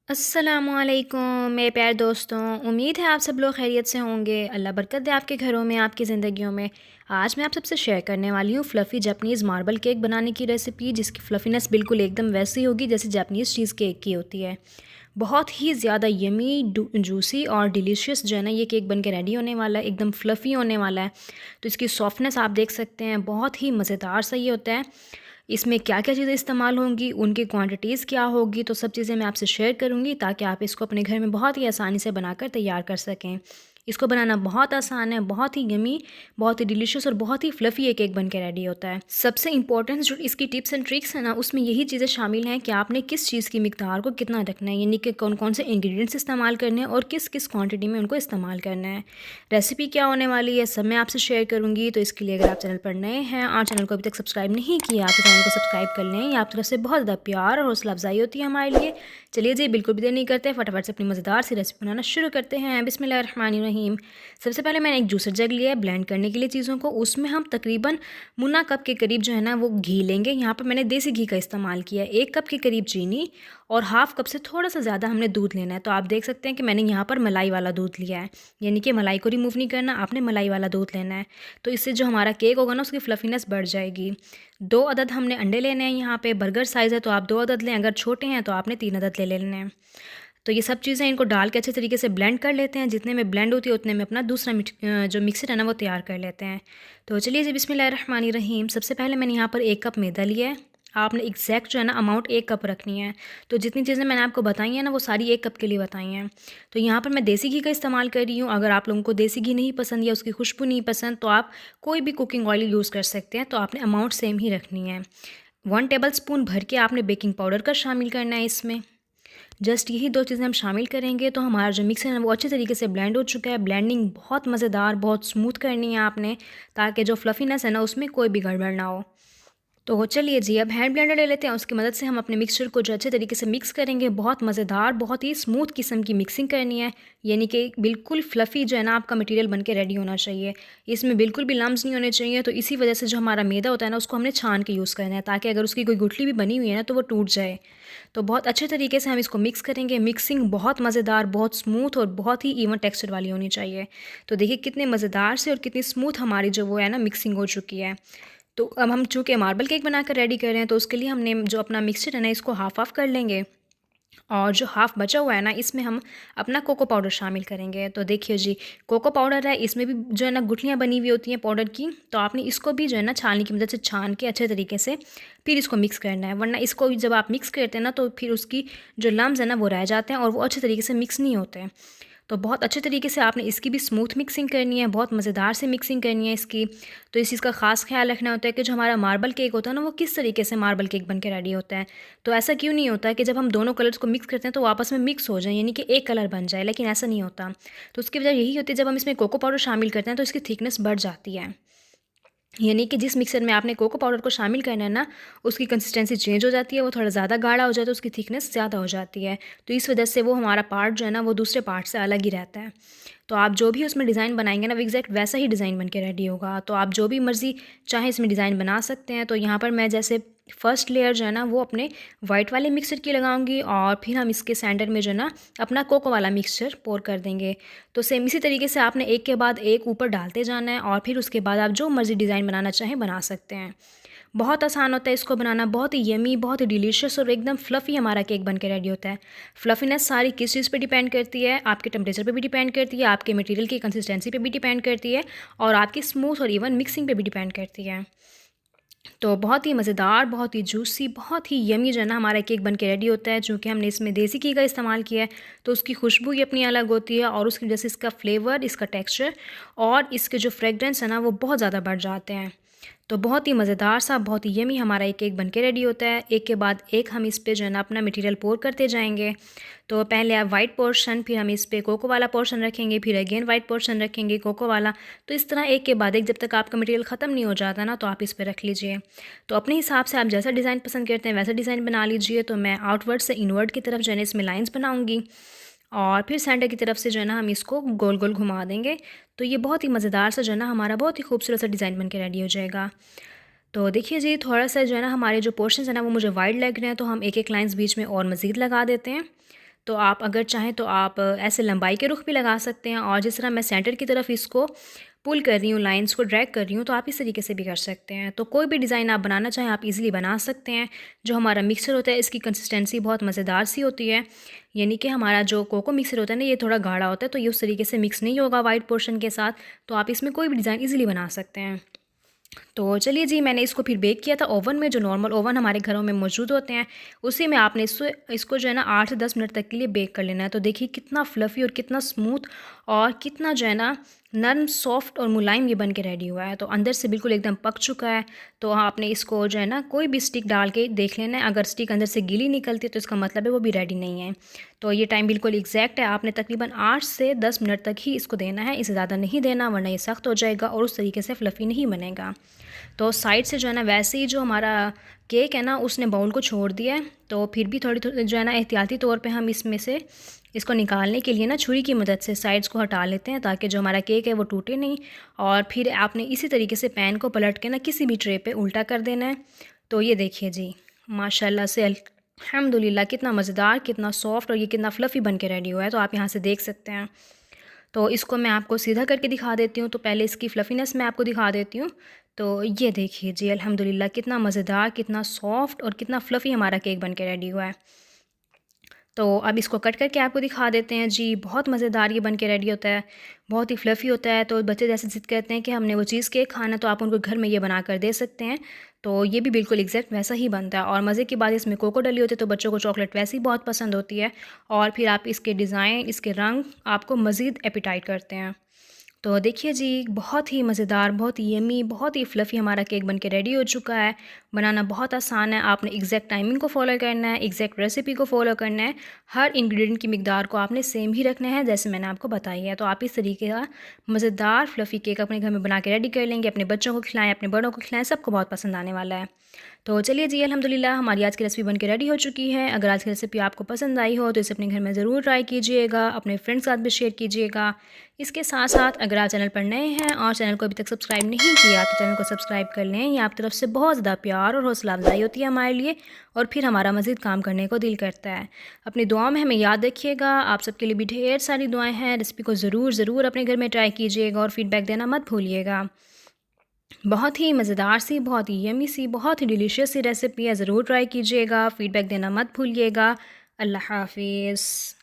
अस्सलामुअलैकुम मेरे प्यारे दोस्तों। उम्मीद है आप सब लोग खैरियत से होंगे। अल्लाह बरकत दे आपके घरों में, आपकी ज़िंदगियों में। आज मैं आप सबसे शेयर करने वाली हूँ फ़्लफ़ी जापानीज़ मार्बल केक बनाने की रेसिपी, जिसकी फ़्लफ़ीनेस बिल्कुल एकदम वैसी होगी जैसे जापानीज़ चीज़ केक की होती है। बहुत ही ज़्यादा यमी जूसी और डिलीशियस जो है ना, ये केक बन के रेडी होने वाला है, एकदम फ़्लफ़ी होने वाला है। तो इसकी सॉफ्टनेस आप देख सकते हैं, बहुत ही मज़ेदार सा ये होता है। इसमें क्या-क्या चीज़ें इस्तेमाल होंगी, उनकी क्वांटिटीज़ क्या होगी, तो सब चीज़ें मैं आपसे शेयर करूँगी ताकि आप इसको अपने घर में बहुत ही आसानी से बनाकर तैयार कर सकें। इसको बनाना बहुत आसान है, बहुत ही यम्मी, बहुत ही डिलीशियस और बहुत ही फ्लफ़ी ये केक बन के रेडी होता है। सबसे इम्पोर्टेंट जो इसकी टिप्स एंड ट्रिक्स है ना, उसमें यही चीज़ें शामिल हैं कि आपने किस चीज़ की मिकदार को कितना रखना है, यानी कि कौन-कौन से इंग्रीडिएंट्स इस्तेमाल करने हैं और किस-किस क्वांटिटी में उनको इस्तेमाल करना है। रेसिपी क्या होने वाली है, सब मैं आपसे शेयर करूँगी। तो इसके लिए अगर आप चैनल पर नए हैं और चैनल को अभी तक सब्सक्राइब नहीं किया तो चैनल को सब्सक्राइब कर लें। ये आपकी तरफ से बहुत ज़्यादा प्यार और हौसला अफजाई होती है हमारे लिए। चलिए जी, बिल्कुल भी देर नहीं करते, फटाफट से अपनी मज़ेदार सी रेसिपी बनाना शुरू करते हैं। बिस्मिल्लाहिर्रहमानिर्रहीम। सबसे पहले मैंने एक जूसर जग लिया है ब्लेंड करने के लिए चीज़ों को। उसमें हम तकरीबन मुन्ना कप के करीब जो है ना वो घी लेंगे। यहाँ पर मैंने देसी घी का इस्तेमाल किया है। 1 कप के करीब चीनी और हाफ़ कप से थोड़ा सा ज़्यादा हमने दूध लेना है। तो आप देख सकते हैं कि मैंने यहाँ पर मलाई वाला दूध लिया है, यानी कि मलाई को रिमूव नहीं करना, आपने मलाई वाला दूध लेना है। तो इससे जो हमारा केक होगा ना, उसकी फ्लफीनेस बढ़ जाएगी। 2 अदद हमने अंडे लेने हैं। यहाँ पे बर्गर साइज़ है तो आप 2 अदद लें, अगर छोटे हैं तो आपने 3 अदद ले लेने हैं। तो ये सब चीज़ें इनको डाल के अच्छे तरीके से ब्लेंड कर लेते हैं। जितने में ब्लेंड होती है उतने में अपना दूसरा जो मिक्सर है ना वो तैयार कर लेते हैं। तो चलिए जी, बिस्मिल्लाहिर्रहमानिर्रहीम। सबसे पहले मैंने यहाँ पर 1 कप मैदा लिया है। आपने एग्जैक्ट जो है ना अमाउंट 1 कप रखनी है। तो जितनी चीज़ें मैंने आपको बताई हैं ना, वो सारी 1 कप के लिए बताई हैं। तो यहाँ पर मैं देसी घी का इस्तेमाल कर रही हूँ। अगर आप लोगों को देसी घी नहीं पसंद या उसकी खुशबू नहीं पसंद तो आप कोई भी कुकिंग ऑयल यूज़ कर सकते हैं। तो आपने अमाउंट सेम ही रखनी है। 1 टेबल स्पून भर के आपने बेकिंग पाउडर का शामिल करना है इसमें। जस्ट यही 2 चीज़ें हम शामिल करेंगे तो हमारा जो मिक्स है ना वो अच्छे तरीके से ब्लेंड हो चुका है। ब्लेंडिंग बहुत मज़ेदार, बहुत स्मूथ करनी है आपने, ताकि जो फ्लफ़ीनेस है ना उसमें कोई भी गड़बड़ ना हो। तो चलिए जी, अब हैंड ब्लेंडर ले लेते हैं। उसकी मदद से हम अपने मिक्सचर को जो अच्छे तरीके से मिक्स करेंगे। बहुत मज़ेदार, बहुत ही स्मूथ किस्म की मिक्सिंग करनी है, यानी कि बिल्कुल फ्लफ़ी जो है ना आपका मटेरियल बन के रेडी होना चाहिए। इसमें बिल्कुल भी लम्स नहीं होने चाहिए। तो इसी वजह से जो हमारा मैदा होता है ना, उसको हमने छान के यूज़ करना है, ताकि अगर उसकी कोई गुठली भी बनी हुई है ना तो वो टूट जाए। तो बहुत अच्छे तरीके से हम इसको मिक्स करेंगे। मिक्सिंग बहुत मज़ेदार, बहुत स्मूथ और बहुत ही इवन टेक्सचर वाली होनी चाहिए। तो देखिए कितने मज़ेदार से और कितनी स्मूथ हमारी जो वो है ना मिक्सिंग हो चुकी है। तो अब हम चूँकि मार्बल केक बनाकर रेडी कर रहे हैं तो उसके लिए हमने जो अपना मिक्सचर है ना इसको हाफ़ कर लेंगे। और जो हाफ़ बचा हुआ है ना, इसमें हम अपना कोको पाउडर शामिल करेंगे। तो देखिए जी, कोको पाउडर है, इसमें भी जो है ना गुठलियाँ बनी हुई होती हैं पाउडर की। तो आपने इसको भी जो है ना छाननी की मदद से छान के अच्छे तरीके से फिर इसको मिक्स करना है, वरना इसको जब आप मिक्स करते हैं ना तो फिर उसकी जो लम्स है ना वो रह जाते हैं और वो अच्छे तरीके से मिक्स नहीं होते हैं। तो बहुत अच्छे तरीके से आपने इसकी भी स्मूथ मिक्सिंग करनी है, बहुत मज़ेदार से मिक्सिंग करनी है इसकी। तो इस चीज़ का ख़ास ख़्याल रखना होता है कि जो हमारा मार्बल केक होता है ना, वो किस तरीके से मार्बल केक बन के रेडी होता है। तो ऐसा क्यों नहीं होता है कि जब हम दोनों कलर्स को मिक्स करते हैं तो वो आपस में मिक्स हो जाएँ, यानी कि एक कलर बन जाए, लेकिन ऐसा नहीं होता। तो उसकी वजह यही होती है, जब हम इसमें कोको पाउडर शामिल करते हैं तो इसकी थिकनेस बढ़ जाती है। यानी कि जिस मिक्सर में आपने कोको पाउडर को शामिल करना है ना, उसकी कंसिस्टेंसी चेंज हो जाती है, वो थोड़ा ज़्यादा गाढ़ा हो जाए तो उसकी थिकनेस ज़्यादा हो जाती है। तो इस वजह से वो हमारा पार्ट जो है ना वो दूसरे पार्ट से अलग ही रहता है। तो आप जो भी उसमें डिज़ाइन बनाएंगे ना, वो एग्जैक्ट वैसा ही डिज़ाइन बन के रेडी होगा। तो आप जो भी मर्ज़ी चाहे इसमें डिज़ाइन बना सकते हैं। तो यहाँ पर मैं जैसे फ़र्स्ट लेयर जो है ना वो अपने वाइट वाले मिक्सचर की लगाऊंगी और फिर हम इसके सेंटर में जो है ना अपना कोको वाला मिक्सचर पोर कर देंगे। तो सेम इसी तरीके से आपने एक के बाद एक ऊपर डालते जाना है और फिर उसके बाद आप जो मर्ज़ी डिज़ाइन बनाना चाहें बना सकते हैं। बहुत आसान होता है इसको बनाना, बहुत ही यमी, बहुत ही डिलीशियस और एकदम फ्लफ़ी हमारा केक बन के रेडी होता है। फ्लफ़ीनेस सारी किस चीज़ पे डिपेंड करती है, आपके टेम्परेचर पे भी डिपेंड करती है, आपके मटेरियल की कंसिस्टेंसी पे भी डिपेंड करती है और आपकी स्मूथ और इवन मिक्सिंग पे भी डिपेंड करती है। तो बहुत ही मज़ेदार, बहुत ही जूसी, बहुत ही यमी जो है ना हमारा केक बन के रेडी होता है। चूँकि हमने इसमें देसी घी का इस्तेमाल किया है तो उसकी खुशबू ही अपनी अलग होती है और उसकी वजह से इसका फ्लेवर, इसका टेक्सचर और इसके जो फ्रेगरेंस है ना वो बहुत ज़्यादा बढ़ जाते हैं। तो बहुत ही मज़ेदार सा, बहुत ही यमी हमारा एक केक बन के रेडी होता है। एक के बाद एक हम इस पे जो है ना अपना मटेरियल पोर करते जाएंगे। तो पहले आप वाइट पोर्शन, फिर हम इस पे कोको वाला पोर्शन रखेंगे, फिर अगेन वाइट पोर्शन रखेंगे कोको वाला। तो इस तरह एक के बाद एक जब तक आपका मटेरियल ख़त्म नहीं हो जाता ना, तो आप इस पे रख लीजिए। तो अपने हिसाब से आप जैसा डिज़ाइन पसंद करते हैं वैसा डिज़ाइन बना लीजिए। तो मैं आउटवर्ड से इनवर्ड की तरफ जो है ना इसमें लाइन्स बनाऊँगी और फिर सेंटर की तरफ से जो है ना हम इसको गोल गोल घुमा देंगे। तो ये बहुत ही मज़ेदार सा जो है ना हमारा बहुत ही खूबसूरत सा डिज़ाइन बन के रेडी हो जाएगा। तो देखिए जी, थोड़ा सा जो है ना हमारे जो पोर्शंस है ना वो मुझे वाइड लग रहे हैं, तो हम एक एक लाइंस बीच में और मज़ीद लगा देते हैं। तो आप अगर चाहें तो आप ऐसे लंबाई के रुख भी लगा सकते हैं, और जिस तरह मैं सेंटर की तरफ इसको पुल कर रही हूँ, लाइंस को ड्रैग कर रही हूँ, तो आप इस तरीके से भी कर सकते हैं। तो कोई भी डिज़ाइन आप बनाना चाहें आप इजीली बना सकते हैं। जो हमारा मिक्सर होता है इसकी कंसिस्टेंसी बहुत मज़ेदार सी होती है, यानी कि हमारा जो कोको मिक्सर होता है ना ये थोड़ा गाढ़ा होता है, तो ये उस तरीके से मिक्स नहीं होगा वाइट पोर्शन के साथ। तो आप इसमें कोई भी डिज़ाइन ईज़िली बना सकते हैं। तो चलिए जी, मैंने इसको फिर बेक किया था ओवन में, जो नॉर्मल ओवन हमारे घरों में मौजूद होते हैं, उसी में आपने इसको जो है ना 8 से 10 मिनट तक के लिए बेक कर लेना है। तो देखिए कितना फ़्लफ़ी और कितना स्मूथ और कितना जो है ना नरम, सॉफ्ट और मुलायम ये बन के रेडी हुआ है। तो अंदर से बिल्कुल एकदम पक चुका है। तो आपने इसको जो है ना कोई भी स्टिक डाल के देख लेना है, अगर स्टिक अंदर से गीली निकलती है तो इसका मतलब है वो भी रेडी नहीं है। तो ये टाइम बिल्कुल एग्जैक्ट है, आपने तकरीबन 8 से 10 मिनट तक ही इसको देना है, इससे ज़्यादा नहीं देना, वरना ये सख्त हो जाएगा और उस तरीके से फ़्लफ़ी नहीं बनेगा। तो साइड से जो है ना वैसे ही जो हमारा केक है ना उसने बाउल को छोड़ दिया है। तो फिर भी थोड़ी थोड़ी जो है ना एहतियाती तौर पे हम इसमें से इसको निकालने के लिए ना छुरी की मदद से साइड्स को हटा लेते हैं, ताकि जो हमारा केक है वो टूटे नहीं। और फिर आपने इसी तरीके से पैन को पलट के ना किसी भी ट्रे पे उल्टा कर देना है। तो ये देखिए जी, माशाल्लाह से अल्हम्दुलिल्लाह कितना मज़ेदार, कितना सॉफ्ट और ये कितना फ़्लफ़ी बन के रेडी हुआ है। तो आप यहाँ से देख सकते हैं। तो इसको मैं आपको सीधा करके दिखा देती हूँ। तो पहले इसकी फ्लफ़ीनेस मैं आपको दिखा देती हूँ। तो ये देखिए जी, अल्हम्दुलिल्लाह कितना मज़ेदार, कितना सॉफ्ट और कितना फ़्लफ़ी हमारा केक बन के रेडी हुआ है। तो अब इसको कट करके आपको दिखा देते हैं जी। बहुत मज़ेदार ये बन के रेडी होता है, बहुत ही फ़्लफ़ी होता है। तो बच्चे जैसे ज़िद करते हैं कि हमने वो चीज़ केक खाना, तो आप उनको घर में ये बना कर दे सकते हैं। तो ये भी बिल्कुल एग्जैक्ट वैसा ही बनता है। और मज़े की बात इसमें कोको डली होती है, तो बच्चों को चॉकलेट वैसे ही बहुत पसंद होती है। और फिर आप इसके डिज़ाइन, इसके रंग आपको मज़ीद एपेटाइट करते हैं। तो देखिए जी, बहुत ही मज़ेदार, बहुत ही यम्मी, बहुत ही फ़्लफ़ी हमारा केक बन के रेडी हो चुका है। बनाना बहुत आसान है, आपने एग्जैक्ट टाइमिंग को फ़ॉलो करना है, एग्जैक्ट रेसिपी को फ़ॉलो करना है। हर इंग्रेडिएंट की मिकदार को आपने सेम ही रखना है जैसे मैंने आपको बताई है। तो आप इस तरीके का मज़ेदार फ़्लफ़ी केक अपने घर में बना के रेडी कर लेंगे, अपने बच्चों को खिलाएँ, अपने बड़ों को खिलाएँ, सबको बहुत पसंद आने वाला है। तो चलिए जी, अल्हम्दुलिल्लाह हमारी आज की रेसिपी बन के रेडी हो चुकी है। अगर आज की रेसिपी आपको पसंद आई हो तो इसे अपने घर में ज़रूर ट्राई कीजिएगा, अपने फ्रेंड्स के साथ भी शेयर कीजिएगा। इसके साथ साथ अगर आप चैनल पर नए हैं और चैनल को अभी तक सब्सक्राइब नहीं किया तो चैनल को सब्सक्राइब कर लें। ये आपकी तरफ से बहुत ज़्यादा प्यार और हौसला अफजाई होती है हमारे लिए, और फिर हमारा मज़ीद काम करने को दिल करता है। अपनी दुआओं में हमें याद रखिएगा। आप सबके लिए भी ढेर सारी दुआएँ हैं। रेसिपी को ज़रूर ज़रूर अपने घर में ट्राई कीजिएगा और फ़ीडबैक देना मत भूलिएगा। बहुत ही मज़ेदार सी, बहुत ही यम्मी सी, बहुत ही डिलीशियस सी रेसिपी है, ज़रूर ट्राई कीजिएगा। फ़ीडबैक देना मत भूलिएगा। अल्लाह हाफ़िज़।